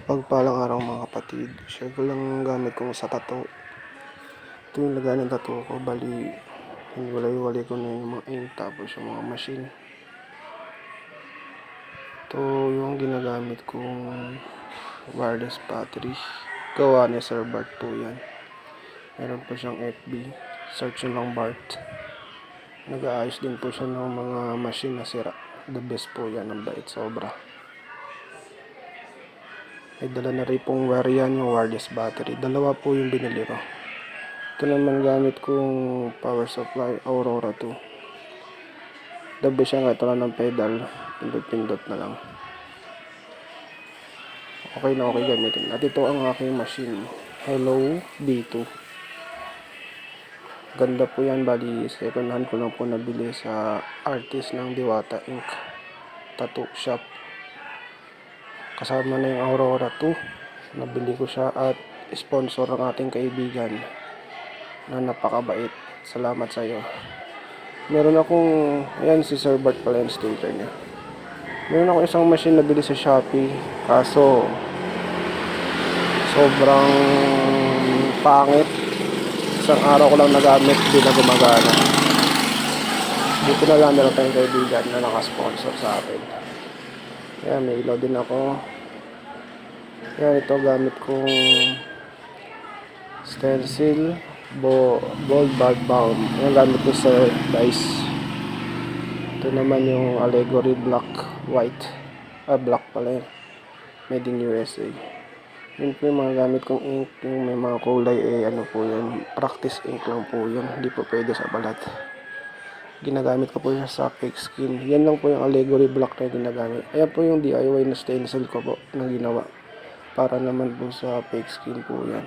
Pagpalang araw mga kapatid, share ko lang ang gamit kong sa tattoo. Ito yung lagay ng tattoo ko, bali hinwalay-walay ko na yung mga ink tapos yung mga machine. Ito yung ginagamit kong wireless battery, gawa ni Sir Bart po yan. Meron po siyang FB, search nyo lang Bart. Nag-aayos din po siya ng mga machine na sira. The best po yan, ang bait sobra. May dala na rin pong wire yan, yung wireless battery. Dalawa po yung binili ko. Ito naman gamit kong power supply, Aurora 2. Dabi siya nga, ito lang ng pedal. Pindot-pindot na lang. Okay na okay gamitin. At ito ang aking machine. Hello B2. Ganda po yan. Bali, second hand ko lang po nabili sa artist ng Diwata Ink. Tattoo shop. Kasama na yung Aurora 2. Nabili ko siya at sponsor ng ating kaibigan na napakabait. Salamat sa iyo. Meron akong, ayan si Sir Bart pala yung sticker niya. Meron ako isang machine na bili sa Shopee. Kaso, sobrang pangit. Isang araw ko lang nagamit, di na gumagana. Dito na lang meron tayong kaibigan na nakasponsor sa akin. Ayan, may ilaw din ako. Ayan, ito gamit kong stencil, bold bag bound. Ayan, gamit ko sa dice. Ito naman yung Allegory black white. Black pala yun. Made in USA. Yun po yung mga gamit kong ink. Yung may mga kulay ano po yun. Practice ink lang po yun. Hindi po pwede sa balat. Ginagamit ko po siya sa fake skin. Yan lang po yung Allegory black na ginagamit. Ayan po yung DIY na stencil ko po na ginawa. Para naman po sa fake skin po yan.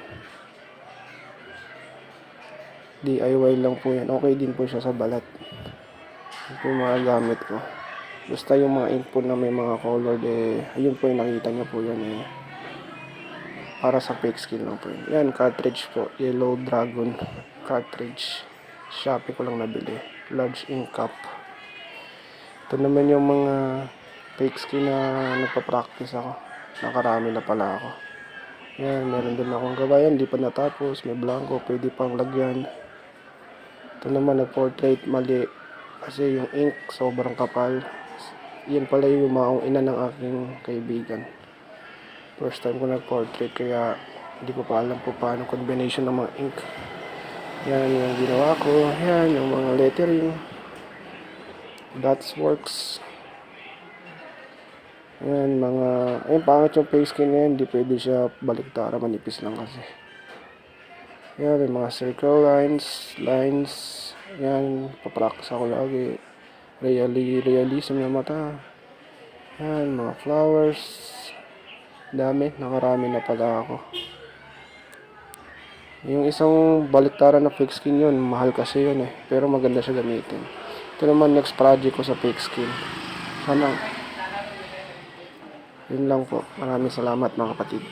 DIY lang po yan. Okay din po siya sa balat. Yan po yung mga gamit ko. Basta yung mga ink po na may mga colored ayun po yung nakita nyo po yan para sa fake skin lang po yun. Yan, cartridge po. Yellow Dragon cartridge. Shopee ko lang nabili. Large ink cup. Ito naman yung mga fake skin na nagpa-practice ako. Nakarami na pala ako. Yan, meron din akong gawa yan. Di pa natapos. May blanco. Pwede pang lagyan. Ito naman na portrait. Mali. Kasi yung ink sobrang kapal. Yan pala yung maong ina ng aking kaibigan. First time ko nag-portrait. Kaya hindi ko pa alam po paano combination ng mga ink. Yan yung ginawa ko. Yan yung mga lettering. Dots works. Yan mga, ayun pangit yung face skin yan, hindi pwede siya baliktara, manipis lang kasi. Yan yung mga circle lines, yan, papractice ako lagi. Realism na mata. Yan, mga flowers. Dami, nakarami na pala ako. Yung isang baliktara na fake skin yun, mahal kasi yun pero maganda siya gamitin. Ito naman next project ko sa fake skin. Sana yun lang po. Maraming salamat mga kapatid.